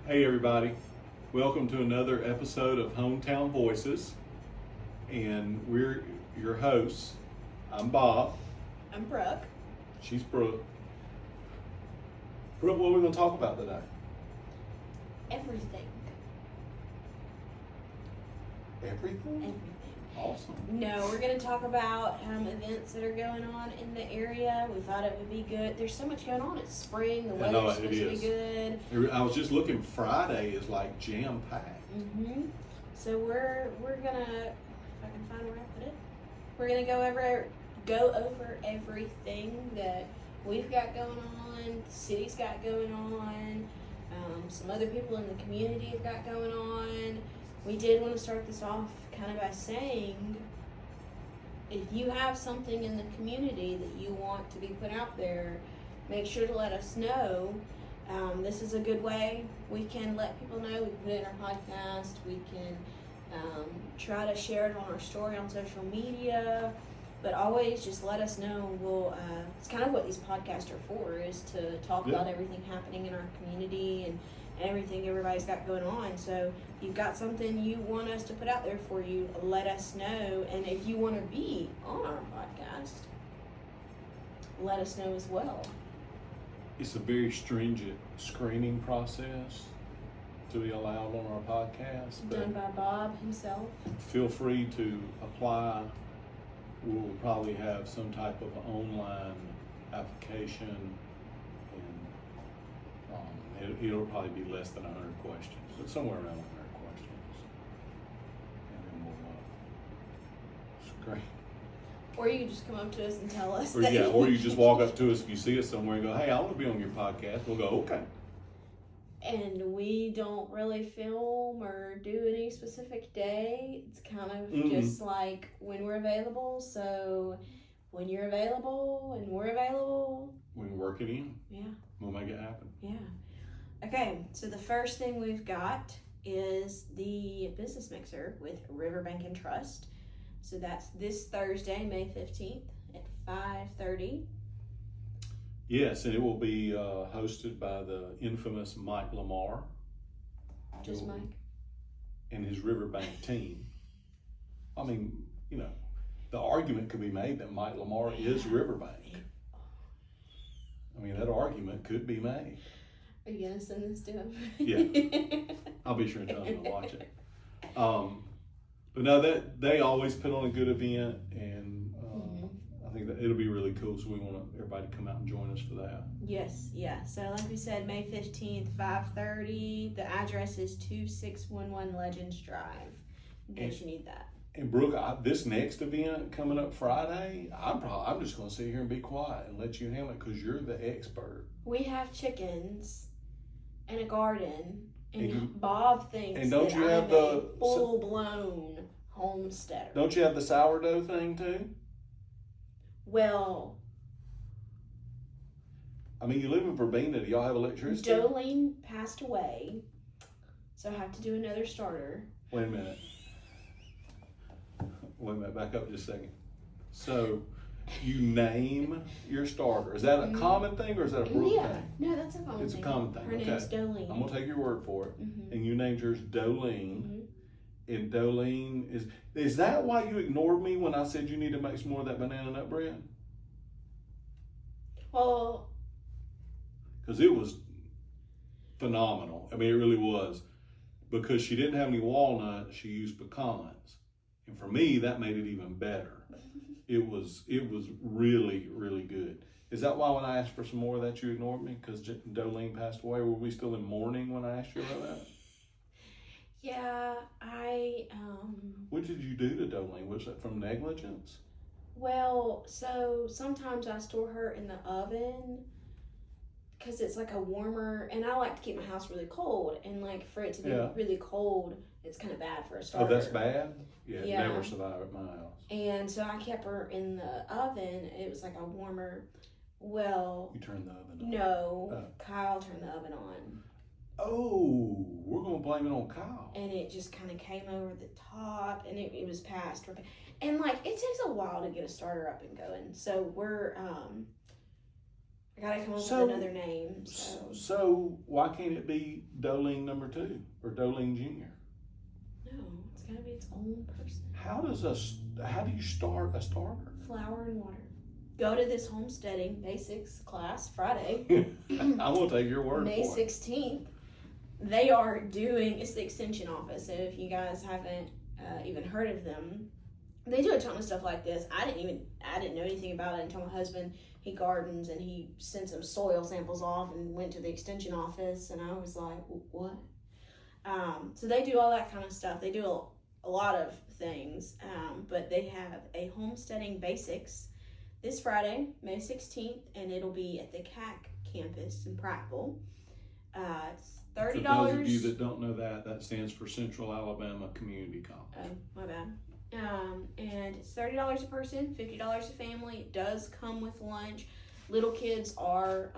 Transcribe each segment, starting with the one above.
Hey everybody, welcome to another episode of Hometown Voices, and we're your hosts. I'm Bob. I'm Brooke. She's Brooke. Brooke, what are we going to talk about today? Everything. Everything? Awesome. No, we're going to talk about events that are going on in the area. We thought it would be good. There's so much going on. It's spring. The I know, weather's supposed to it be good. I was just looking. Friday is like jam packed. So we're gonna, if I can find where I put it, we're gonna go over everything that we've got going on, the city's got going on, some other people in the community have got going on. We did want to start this off kind of by saying, if you have something in the community that you want to be put out there, make sure to let us know. This is a good way we can let people know. We can put it in our podcast. We can try to share it on our story on social media. But always just let us know. It's kind of what these podcasts are for, is to talk about everything happening in our community and everything everybody's got going on. So if you've got something you want us to put out there for you, let us know. And if you want to be on our podcast, let us know as well. It's a very stringent screening process to be allowed on our podcast. Done by Bob himself. Feel free to apply. We'll probably have some type of online application, and it'll probably be less than 100 questions, but somewhere around 100 questions. And then we'll screen. Or you can just come up to us and tell us. Or you just walk up to us if you see us somewhere and go, "Hey, I want to be on your podcast." We'll go, "Okay." And we don't really film or do any specific day. It's kind of just like when we're available. So when you're available and we're available, we can work it in. Yeah. We'll make it happen. Yeah. Okay, so the first thing we've got is the business mixer with Riverbank and Trust. So that's this Thursday, May 15th at 5:30. Yes, and it will be hosted by the infamous Mike Lamar. Just Mike? And his Riverbank team. I mean, the argument could be made that Mike Lamar is Riverbank. I mean, that argument could be made. Are you going to send this to him? Yeah. I'll be sure and tell him to watch it. But no, they always put on a good event, and I think that it'll be really cool, so we want everybody to come out and join us for that. Yes, yeah. So like we said, May 15th, 5:30. The address is 2611 Legends Drive, in case you need that. And Brooke, this next event coming up Friday, I'm just going to sit here and be quiet and let you handle it because you're the expert. We have chickens and a garden, and Bob thinks and don't that you have I'm the a full-blown homesteader. Don't you have the sourdough thing too? Well, I mean, you live in Verbena. Do y'all have electricity? Jolene passed away, so I have to do another starter. Wait a minute. Back up just a second. So, you name your starter. Is that a common thing or is that a Brooke thing? No, that's a common thing. It's a common thing. Her name's Dolene. I'm going to take your word for it. And you named yours Dolene. And Dolene is that why you ignored me when I said you need to make some more of that banana nut bread? Well, because it was phenomenal. I mean, it really was. Because she didn't have any walnuts, she used pecans. And for me, that made it even better. It was really, really good. Is that why when I asked for some more of that, you ignored me? Because Dolene passed away? Were we still in mourning when I asked you about that? Yeah, What did you do to Dolene? Was that from negligence? Well, so sometimes I store her in the oven because it's like a warmer, and I like to keep my house really cold, and like for it to be really cold, it's kind of bad for a starter. Oh, that's bad? Yeah, it never survived at my house. And so I kept her in the oven. It was like a warmer, You turned the oven on? No, Kyle turned the oven on. Oh, we're going to blame it on Kyle. And it just kind of came over the top, and it was past. And like, it takes a while to get a starter up and going. So we're I gotta come up So- with another name. So So why can't it be Doling number 2 or Doling Junior? no, it's gotta be its own person. How do you start a starter? Flour and water. Go to this homesteading basics class Friday, I'm gonna take your word May for it. 16th. They are doing, it's the extension office. So if you guys haven't even heard of them, they do a ton of stuff like this. I didn't know anything about it until my husband, he gardens and he sent some soil samples off and went to the extension office, and I was like, what? So they do all that kind of stuff. They do a lot of things, but they have a homesteading basics this Friday, May 16th, and it'll be at the CAC campus in Prattville. It's $30. For those of you that don't know that stands for Central Alabama Community College. Oh, my bad. And it's $30 a person, $50 a family. It does come with lunch. Little kids are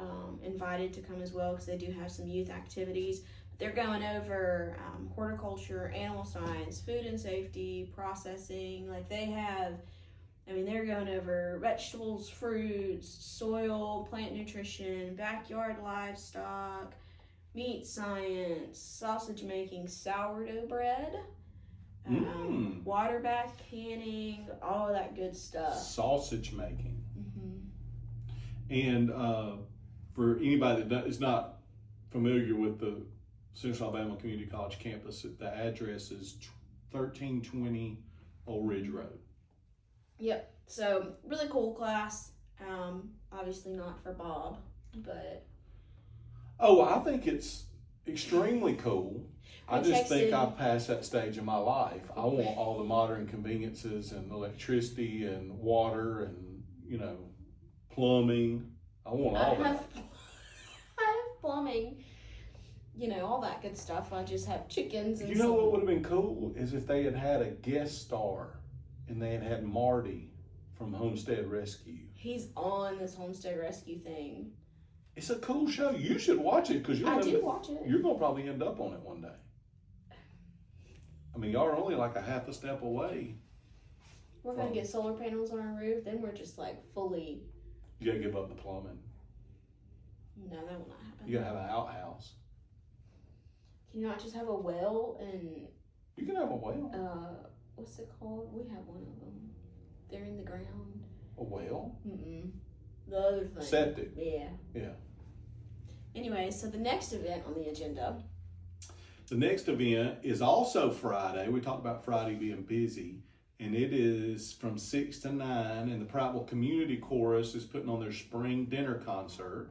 invited to come as well because they do have some youth activities. They're going over horticulture, animal science, food and safety, processing. Like they're going over vegetables, fruits, soil, plant nutrition, backyard livestock, meat science, sausage making, sourdough bread, water bath canning, all of that good stuff. Sausage making. Mm-hmm. And for anybody that is not familiar with the Central Alabama Community College campus, the address is 1320 Old Ridge Road. Yep. So really cool class. Obviously not for Bob, but Oh, I think it's extremely cool. I just think texted- I've passed that stage in my life. I want all the modern conveniences and electricity and water and, plumbing. I want all that. I have plumbing, all that good stuff. I just have chickens and You know what would have been cool is if they had a guest star and they had Marty from Homestead Rescue. He's on this Homestead Rescue thing. It's a cool show. You should watch it because I do watch it. you're going to probably end up on it one day. I mean, y'all are only like a half a step away. We're going to get solar panels on our roof. Then we're just like fully. You got to give up the plumbing. No, that will not happen. You got to have an outhouse. Can you not just have a well and, You can have a well. what's it called? We have one of them. They're in the ground. A well? Mm-mm. The other thing. Septic. Yeah. Yeah. Anyway, so the next event on the agenda. The next event is also Friday. We talked about Friday being busy, and it is from 6 to 9, and the Prattville Community Chorus is putting on their spring dinner concert,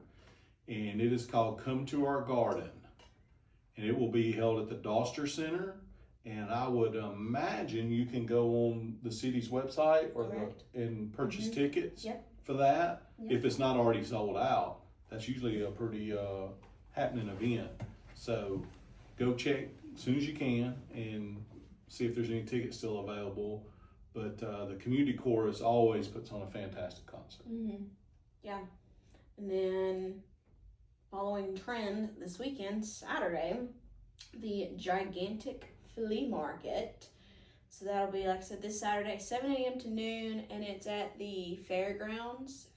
and it is called Come to Our Garden, and it will be held at the Doster Center, and I would imagine you can go on the city's website Correct. and purchase Mhm. tickets Yep. for that, Yep. if it's not already sold out. That's usually a pretty happening event, so go check as soon as you can and see if there's any tickets still available. But the community chorus always puts on a fantastic concert. Mm-hmm. Yeah. And then following trend this weekend, Saturday, the gigantic flea market. So that'll be, like I said, this Saturday, 7 a.m. to noon, and it's at the fairgrounds.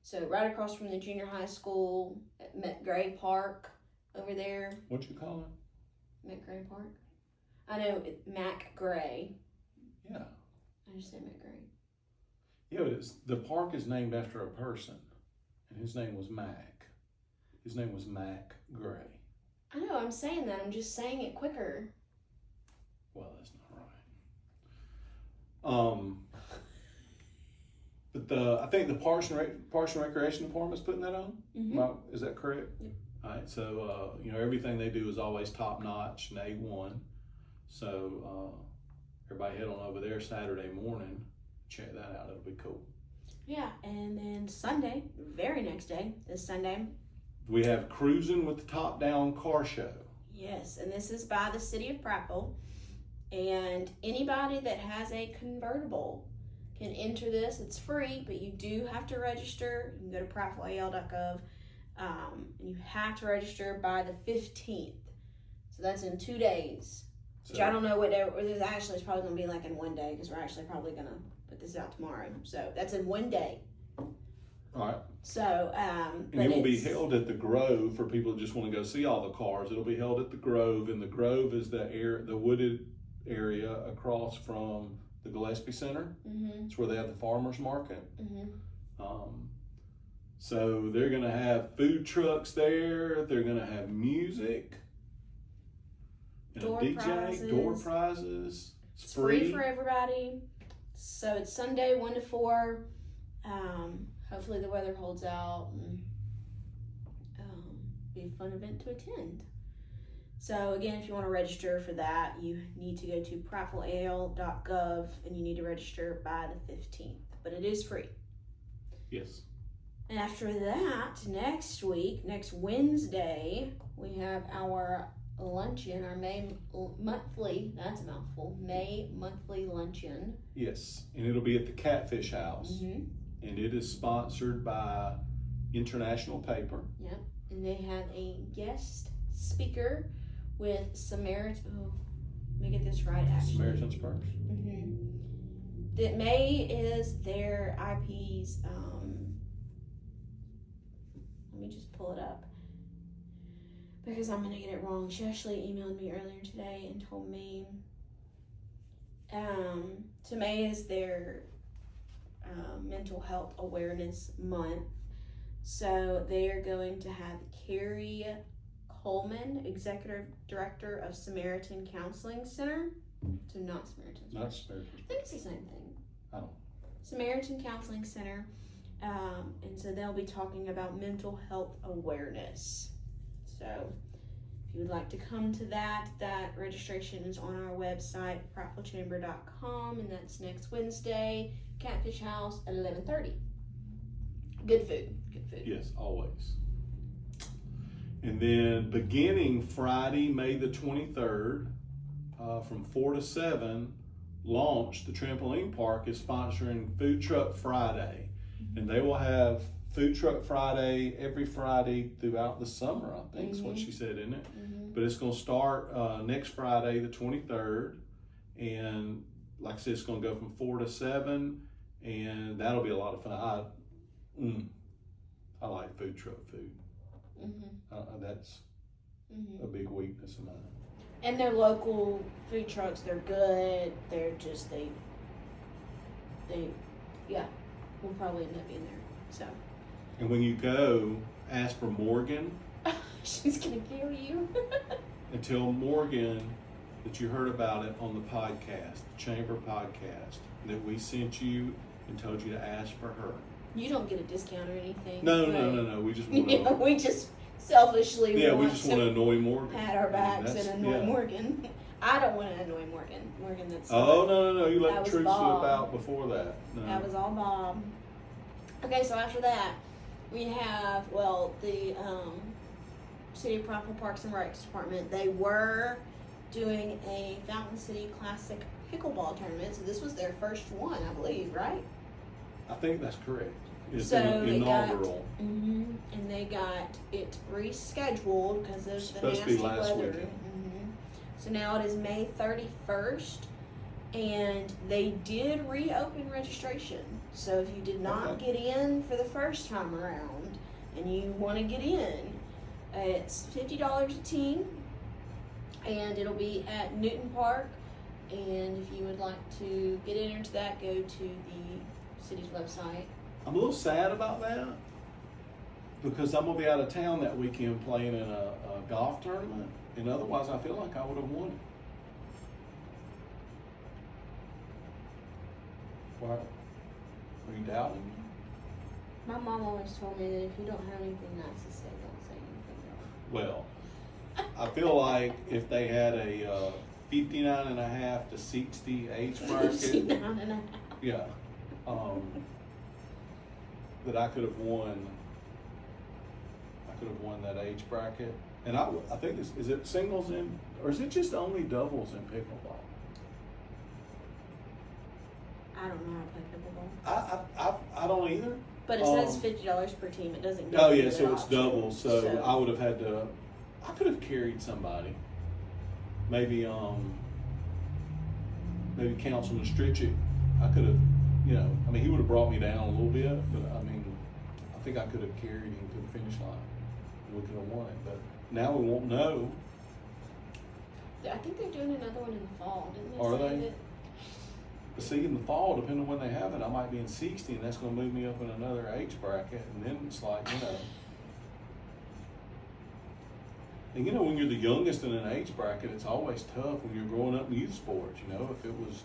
So right across from the junior high school at McGray Park over there. What you call it? McGray Park? I know, Mac Gray. Yeah. I just said McGray. Yeah, but the park is named after a person, and his name was Mac. His name was Mac Gray. I know, I'm saying that. I'm just saying it quicker. Well, that's not right. But I think the Parks and Recreation Department's putting that on. Mm-hmm. Is that correct? Yep. All right. So everything they do is always top notch and A1. So everybody head on over there Saturday morning. Check that out. It'll be cool. Yeah, and then Sunday, the very next day, this Sunday. We have Cruising with the Top Down Car Show. Yes, and this is by the city of Prattville. And anybody that has a convertible can enter this. It's free, but you do have to register. You can go to prattvilleal.gov, and you have to register by the 15th. So that's in 2 days. Which I don't know what day, or there's actually, it's probably going to be like in 1 day, because we're actually probably going to put this out tomorrow. So that's in 1 day. Right. So, And but it will be it's- held at the Grove for people that just want to go see all the cars. It'll be held at the Grove, and the Grove is the wooded area across from the Gillespie Center. Mhm. It's where they have the farmers market. Mhm. So they're gonna have food trucks there. They're gonna have music, and Door a DJ, prizes. door prizes. It's free for everybody. So it's Sunday 1 to 4. Hopefully the weather holds out and be a fun event to attend. So again, if you want to register for that, you need to go to prattvilleal.gov and you need to register by the 15th. But it is free. Yes. And after that, next Wednesday, we have our luncheon, our May monthly, that's a mouthful, May monthly luncheon. Yes, and it'll be at the Catfish House, Mm-hmm. and it is sponsored by International Paper. Yep. And they have a guest speaker with Samaritan. Oh, let me get this right, actually. Samaritan's Purse. Mm-hmm. That May is their IP's. Let me just pull it up because I'm gonna get it wrong. She actually emailed me earlier today and told me. So May is their mental health awareness month. So they are going to have Carrie Coleman, Executive Director of Samaritan Counseling Center. So not Samaritan. Not Samaritan's I think it's the same thing. Oh. Samaritan Counseling Center. And so they'll be talking about mental health awareness. So if you would like to come to that registration is on our website, prattvillechamber.com, and that's next Wednesday, Catfish House at 11:30. Good food. Yes, always. And then beginning Friday, May the 23rd, from 4 to 7, Launch, the trampoline park, is sponsoring Food Truck Friday. And they will have Food Truck Friday every Friday throughout the summer, I think is what she said, isn't it? Mm-hmm. But it's going to start next Friday, the 23rd. And like I said, it's going to go from 4 to 7. And that'll be a lot of fun. I like food truck food. Mm-hmm. That's Mm-hmm. a big weakness of mine. And they're local food trucks. They're good. They're just yeah. We'll probably end up being there. So And when you go, ask for Morgan she's gonna kill you. and tell Morgan that you heard about it on the podcast, the Chamber podcast, that we sent you and told you to ask for her. You don't get a discount or anything. No. We just want to. We just selfishly Yeah, want we just want to annoy Morgan. pat our backs That's- and annoy yeah. Morgan. I don't want to annoy Morgan. Morgan, that's Oh, no. You That let the was truth Bob. slip out before that. No. That was all Bob. Okay, so after that, we have, the City of Prattville Parks and Recs Department. They were doing a Fountain City Classic pickleball tournament, so this was their first one, I believe, right? I think that's correct. It's So an it got- inaugural. Mm-hmm. And they got it rescheduled because of the Supposed to nasty be last weather. weekend. Mm-hmm. So now it is May 31st, and they did reopen registration. So if you did not get in for the first time around and you want to get in, it's $50 a team, and it'll be at Newton Park. And if you would like to get into that, go to the city's website. I'm a little sad about that because I'm going to be out of town that weekend playing in a golf tournament. And otherwise, I feel like I would have won it. Why? Are you doubting me? My mom always told me that if you don't have anything nice to say, don't say anything Well, I feel like if they had a 59.5 to 60 age else. bracket, yeah, that I could have won. I could have won that age bracket, and I think is it singles in, or is it just only doubles in pickleball? I don't know how to play pickleball. I don't either. But it says $50 per team. It doesn't go Oh to yeah, the so it's option. double. So I would have had to. I could have carried somebody. Maybe maybe Councilman Stritchick. I could have, I mean, he would have brought me down a little bit, but I mean, think I could have carried him to the finish line. We could have won it, but now we won't know. I think they're doing another one in the fall, didn't they? Are say they? that? But see, in the fall, depending on when they have it, I might be in 60, and that's going to move me up in another age bracket, and then it's like, you know. And you know, when you're the youngest in an age bracket, it's always tough when you're growing up in youth sports. You know, if it was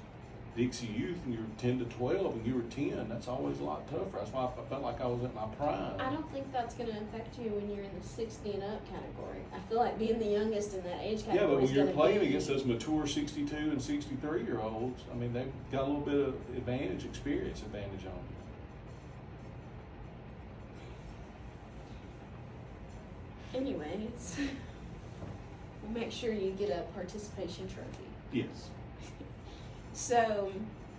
Dixie Youth and you were 10 to 12 and you were 10, that's always a lot tougher. That's why I felt like I was at my prime. I don't think that's going to affect you when you're in the 60 and up category. I feel like being the youngest in that age category. Yeah, but when is you're gonna playing be, against those mature 62 and 63-year-olds, I mean, they've got a little bit of experience advantage on you. Anyways, make sure you get a participation trophy. Yes. So,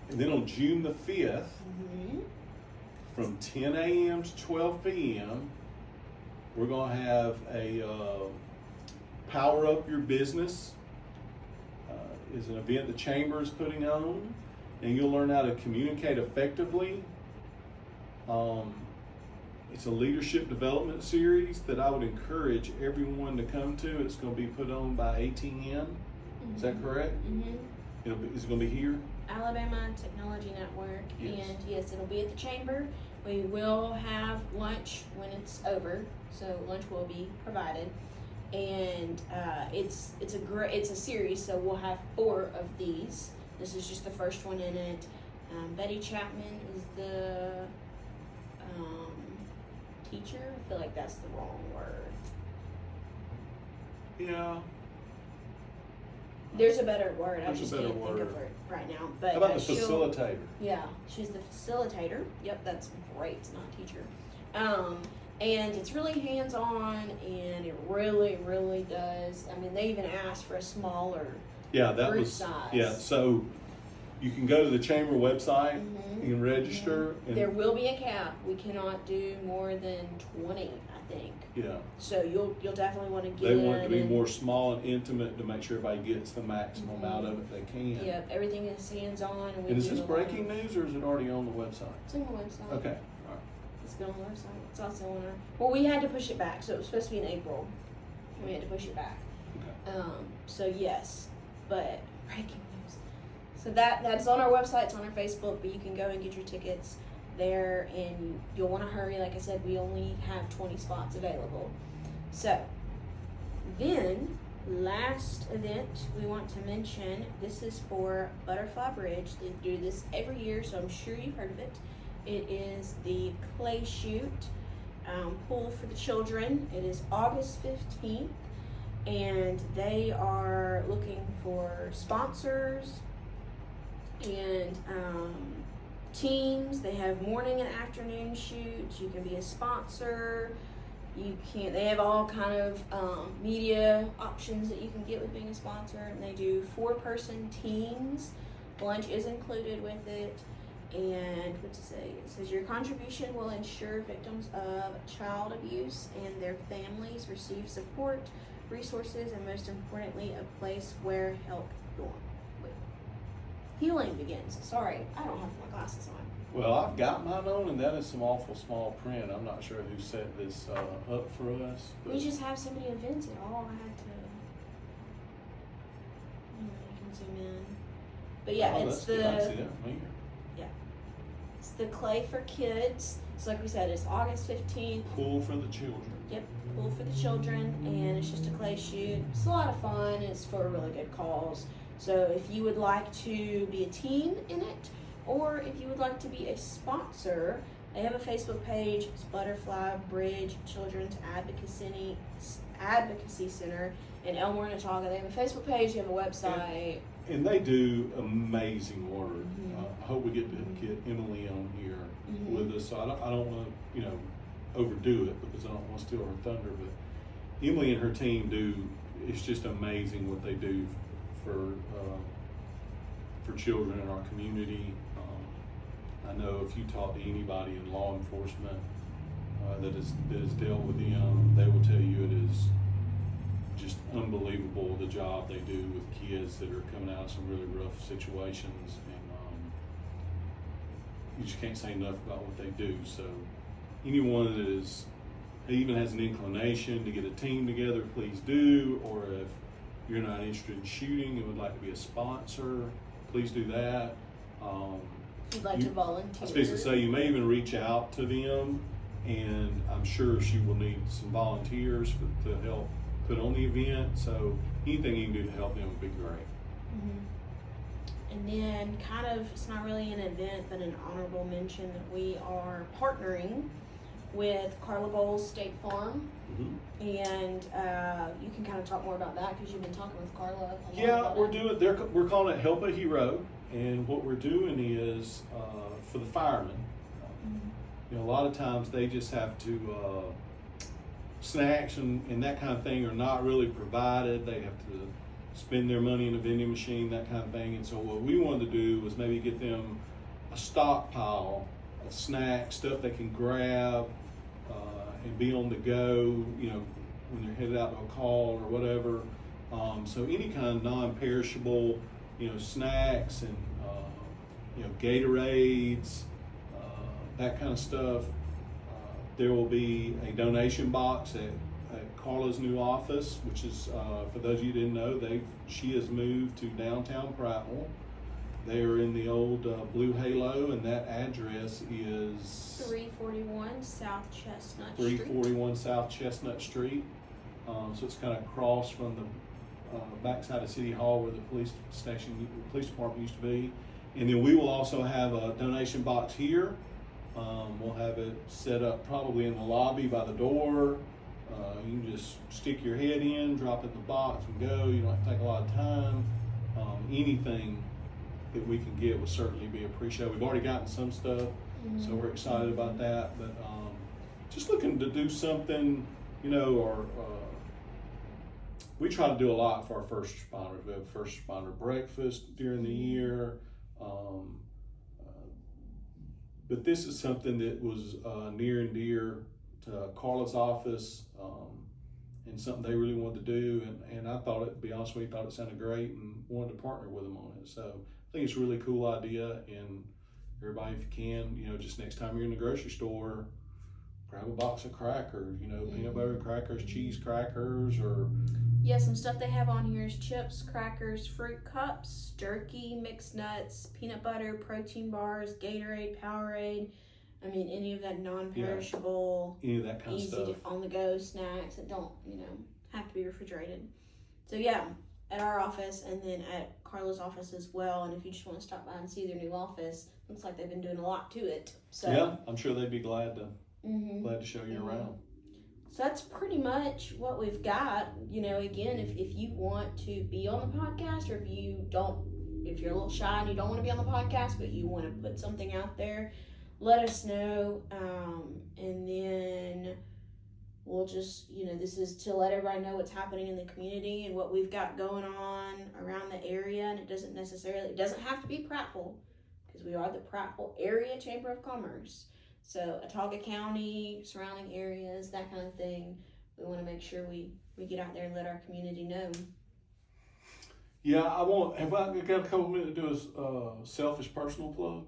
And then on June the 5th, from 10 a.m. to 12 p.m., we're going to have a Power Up Your Business. Is an event the Chamber is putting on, and you'll learn how to communicate effectively. It's a leadership development series that I would encourage everyone to come to. It's going to be put on by ATN. Is that correct? Is it going to be here? Alabama Technology Network, Yes. and yes, it'll be at the Chamber. We will have lunch when it's over, so lunch will be provided, and it's a series, so we'll have 4 of these. This is just the first one in it. Betty Chapman is the teacher. I feel like that's the wrong word. Yeah. There's a better word. I There's a just better can't think of word. it right now. But How about the she'll- facilitator? Yeah, she's the facilitator. Yep, that's great. Not teacher. And it's really hands-on, and it really, really does. I mean, they even asked for a smaller Yeah, that group was. size. Yeah, so you can go to the Chamber website Mhm. and register. And, There will be a cap. We cannot do more than 20, I think. Yeah. So you'll definitely want to get They in. want it to be and- more small and intimate to make sure everybody gets the maximum out of it they can. Yep, everything is hands-on, and we And is do this a lot breaking of- news or is it already on the website? It's on the website. Okay. All right. It's been on the website. It's also on our. Well, we had to push it back, so it was supposed to be in April. We had to push it back. Okay. So yes, but breaking news. So that's on our website. It's on our Facebook, but you can go and get your tickets there, and you'll want to hurry. Like I said, we only have 20 spots available. So then, last event we want to mention. This is for Butterfly Bridge. They do this every year, so I'm sure you've heard of it. It is the clay shoot pool for the children. It is August 15th, and they are looking for sponsors and teams. They have morning and afternoon shoots. You can be a sponsor. They have all kind of media options that you can get with being a sponsor, and they do 4-person teams. Lunch is included with it. And what to say? It says your contribution will ensure victims of child abuse and their families receive support, resources, and most importantly, a place where healing begins. Sorry, I don't have my glasses on. Well, I've got mine on, and that is some awful small print. I'm not sure who set this up for us. But We just have so many events at all. I had to. You can zoom in. But yeah, Oh, it's that's good. I see the that from here. it's the clay for kids. So like we said, it's August 15th. Pool for the children. Yep, pool for the children, and it's just a clay shoot. It's a lot of fun. It's for a really good cause. So if you would like to be a team in it, or if you would like to be a sponsor, they have a Facebook page. It's Butterfly Bridge Children's Advocacy Center in Elmore, Natauga. They have a Facebook page. They have a website. And they do amazing work. Mhm. I hope we get to get Emily on here Mhm. with us. So I don't want to, overdo it because I don't want to steal her thunder. But Emily and her team do. It's just amazing what they do for children in our community. I know if you talk to anybody in law enforcement that has dealt with them, they will tell you it is just unbelievable the job they do with kids that are coming out of some really rough situations, and you just can't say enough about what they do. So anyone that even has an inclination to get a team together, please do. Or if you're not interested in shooting and would like to be a sponsor, please do that. If you'd like to volunteer. I was supposed to say, you may even reach out to them, and I'm sure she will need some volunteers to help put on the event. So anything you can do to help them would be great. And then it's not really an event, but an honorable mention that we are partnering with Carla Bowles State Farm. And you can kind of talk more about that because you've been talking with Carla. Yeah, we're calling it Help a Hero. And what we're doing is for the firemen. A lot of times they just have to, snacks and that kind of thing are not really provided. They have to spend their money in a vending machine, that kind of thing. And so what we wanted to do was maybe get them a stockpile of snacks, stuff they can grab and be on the go, when they're headed out to a call or whatever. So any kind of non-perishable, snacks and, Gatorades, that kind of stuff. There will be a donation box at Carla's new office, which is, for those of you who didn't know, she has moved to downtown Prattville. They are in the old Blue Halo, and that address is 341 South Chestnut Street. 341 South Chestnut Street. So it's kind of across from the backside of City Hall where the police department used to be. And then we will also have a donation box here. We'll have it set up probably in the lobby by the door. You can just stick your head in, drop it in the box and go. You don't have to take a lot of time. Anything that we can get would certainly be appreciated. We've already gotten some stuff, so we're excited about that. But just looking to do something, or we try to do a lot for our first responders. We have a first responder breakfast during the year. But this is something that was near and dear to Carla's office, and something they really wanted to do. And I thought it, to be honest with you, thought it sounded great and wanted to partner with them on it. So I think it's a really cool idea. And everybody, if you can, just next time you're in the grocery store, grab a box of crackers, peanut butter crackers, cheese crackers, or some stuff they have on here is chips, crackers, fruit cups, jerky, mixed nuts, peanut butter, protein bars, Gatorade, Powerade. I mean, any of that non-perishable, any of that kind of stuff, easy on-the-go snacks that don't, have to be refrigerated. So at our office and then at Carla's office as well. And if you just want to stop by and see their new office, looks like they've been doing a lot to it. So yeah, I'm sure they'd be glad to show you around. So that's pretty much what we've got. Again, if you want to be on the podcast, or if you're a little shy and you don't want to be on the podcast, but you want to put something out there, let us know. And then we'll just, this is to let everybody know what's happening in the community and what we've got going on around the area. And it doesn't have to be Prattville, because we are the Prattville Area Chamber of Commerce. So Autauga County, surrounding areas, that kind of thing. We want to make sure we get out there and let our community know. Yeah, have I got a couple minutes to do a selfish personal plug?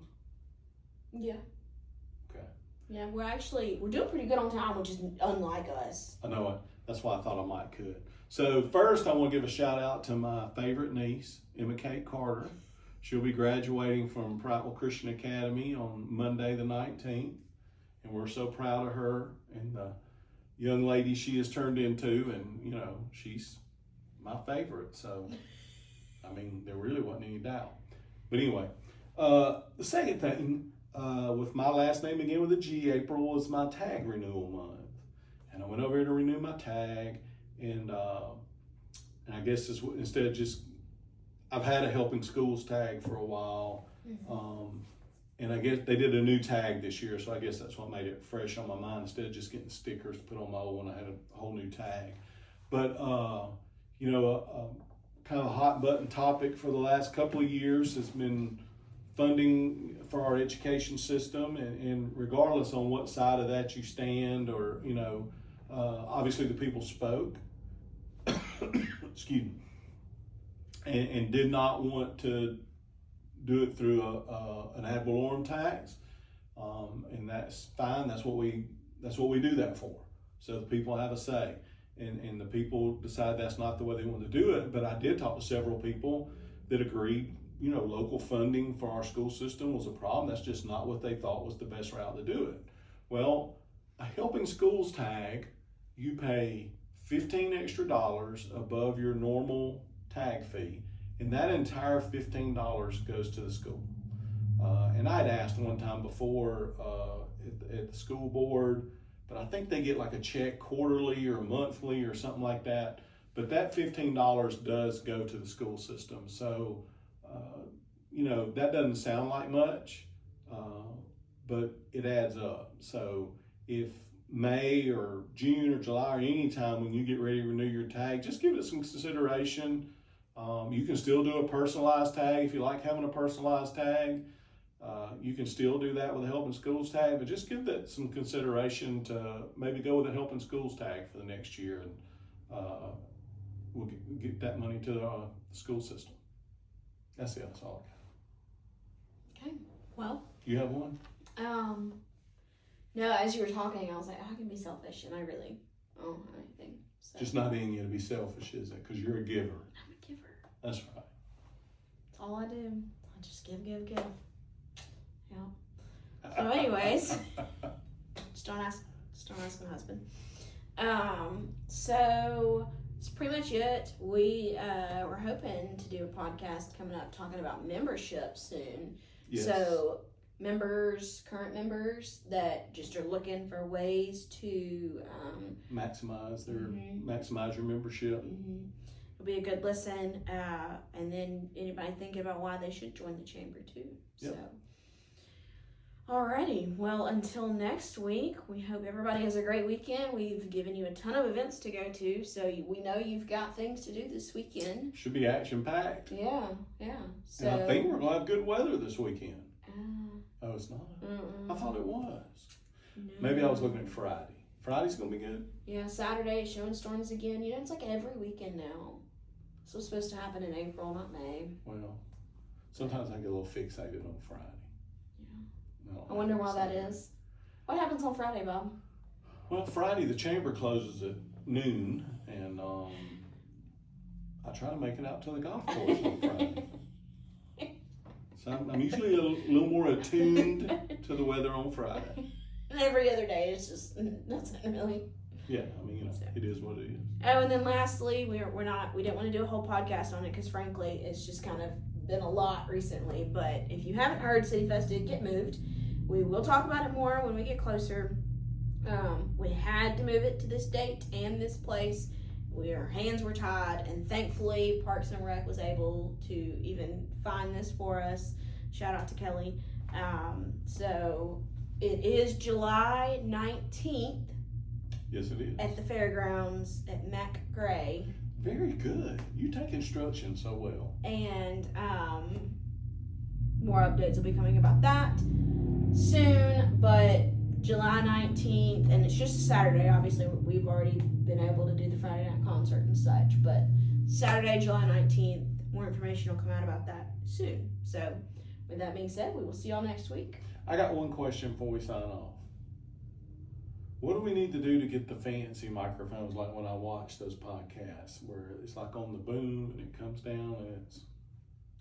Yeah. Okay. Yeah, we're doing pretty good on time, which is unlike us. I know it. That's why I thought I might could. So first, I want to give a shout out to my favorite niece, Emma Kate Carter. She'll be graduating from Prattville Christian Academy on Monday the 19th. And we're so proud of her and the young lady she has turned into. And, she's my favorite. So, there really wasn't any doubt. But anyway, the second thing, with my last name again with a G, April was my tag renewal month. And I went over here to renew my tag. And I guess instead of just, I've had a Helping Schools tag for a while. And I guess they did a new tag this year, so I guess that's what made it fresh on my mind. Instead of just getting stickers to put on my old one, I had a whole new tag. But, kind of a hot button topic for the last couple of years has been funding for our education system. And regardless on what side of that you stand, or, obviously the people spoke, excuse me, and did not want to do it through an ad valorem tax, and that's fine. That's what we that's what we do that for. So the people have a say, and the people decide that's not the way they want to do it. But I did talk to several people that agreed, local funding for our school system was a problem. That's just not what they thought was the best route to do it. Well, a Helping Schools tag, you pay $15 extra above your normal tag fee, and that entire $15 goes to the school. And I'd asked one time before at the school board, but I think they get like a check quarterly or monthly or something like that. But that $15 does go to the school system. So, that doesn't sound like much, but it adds up. So if May or June or July or any time when you get ready to renew your tag, just give it some consideration. You can still do a personalized tag if you like having a personalized tag. You can still do that with a Helping Schools tag, but just give that some consideration to maybe go with a Helping Schools tag for the next year, and we'll get that money to the school system. That's it. That's all I got. Okay. Well. You have one? No, as you were talking, I was like, I can be selfish, and I really don't have anything. So. Just not in you to be selfish, is it? Because you're a giver. I'm a giver. That's right. That's all I do. I just give. Yeah. So anyways, just don't ask my husband. So that's pretty much it. We're hoping to do a podcast coming up talking about membership soon. Yes. So current members that just are looking for ways to maximize your membership. Mm-hmm. It'll be a good listen, and then anybody thinking about why they should join the chamber too. Yep. So. Alrighty, well, until next week, we hope everybody has a great weekend. We've given you a ton of events to go to, so we know you've got things to do this weekend. Should be action-packed. Yeah. So, and I think we're going to have good weather this weekend. Oh, it's not? Mm-mm. I thought it was. No. Maybe I was looking at Friday. Friday's going to be good. Yeah, Saturday, showing storms again. It's like every weekend now. This was supposed to happen in April, not May. Well, sometimes I get a little fixated on Friday. I wonder why that is. What happens on Friday, Bob? Well, Friday the chamber closes at noon, and I try to make it out to the golf course on Friday. So I'm usually a little more attuned to the weather on Friday. And every other day, it's just nothing really. Yeah, it is what it is. Oh, and then lastly, we didn't want to do a whole podcast on it because frankly, it's just kind of been a lot recently. But if you haven't heard, City Fest did get moved. We will talk about it more when we get closer. We had to move it to this date and this place. Our hands were tied, and thankfully Parks and Rec was able to even find this for us. Shout out to Kelly. So it is July 19th. Yes, it is. At the fairgrounds at Mac Gray. Very good. You take instruction so well. And more updates will be coming about that soon, but July 19th, and it's just a Saturday. Obviously, we've already been able to do the Friday night concert and such, but Saturday, July 19th, more information will come out about that soon. So, with that being said, we will see y'all next week. I got one question before we sign off. What do we need to do to get the fancy microphones like when I watch those podcasts where it's like on the boom and it comes down and it's...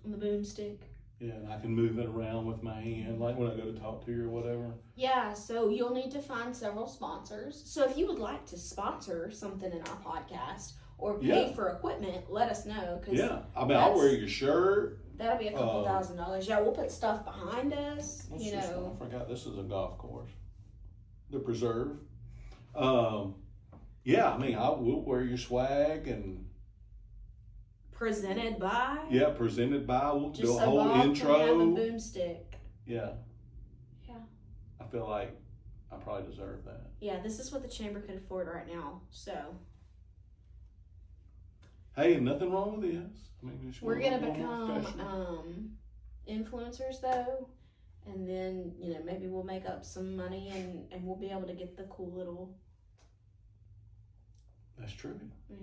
On the boomstick. Yeah, and I can move it around with my hand, like when I go to talk to you or whatever. Yeah, so you'll need to find several sponsors. So if you would like to sponsor something in our podcast or pay for equipment, let us know. Yeah, I'll wear your shirt. That'll be a couple $1,000s. Yeah, we'll put stuff behind us, I forgot this is a golf course. The Preserve. We'll wear your swag and... Presented by. Yeah, presented by. We'll just do a so whole Bob intro. Can have a boomstick. Yeah. Yeah. I feel like I probably deserve that. Yeah, this is what the chamber can afford right now. So. Hey, nothing wrong with this. We're gonna become influencers though, and then maybe we'll make up some money and we'll be able to get the cool little. That's true. Yeah.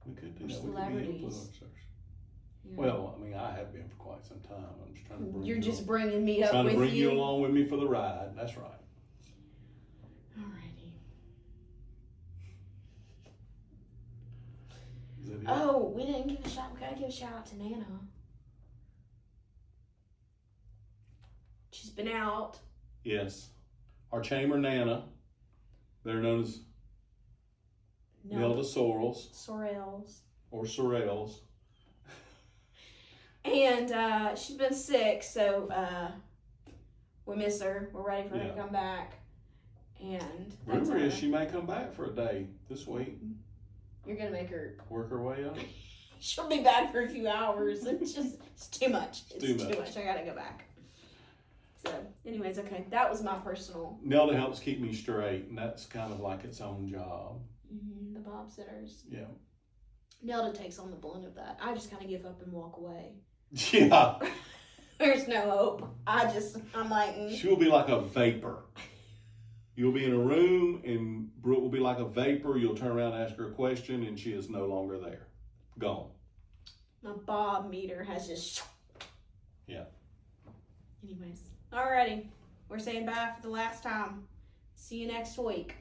We could do that. Celebrities. We could be influencers. Yeah. Well, I have been for quite some time. I'm just trying to bring You're just bringing me up with you. Trying to bring you along with me for the ride. That's right. All right. Is that it? Oh, we didn't give a shout. We gotta give a shout out to Nana. She's been out. Yes. Our chamber Nana. They're known as Nelda Sorrells Sorrells. or Sorrells. And she's been sick, so we miss her. We're ready for her to Yeah. come back. And that's Rumor is she may come back for a day this week. you're gonna make her. Work her way up. She'll be back for a few hours. It's too much. It's too too much. much. I gotta go back. So, anyways, okay, that was my personal. Nelda helps keep me straight, and that's kind of like its own job. The Bob sitters. Yeah. Nelda takes on the brunt of that. I just kind of give up and walk away. Yeah. There's no hope. I'm like, She will be like a vapor. You'll be in a room, and Brooke will be like a vapor. You'll turn around and ask her a question, and she is no longer there. Gone. my Bob meter has just. Yeah. Anyways, alrighty, we're saying bye for the last time. See you next week.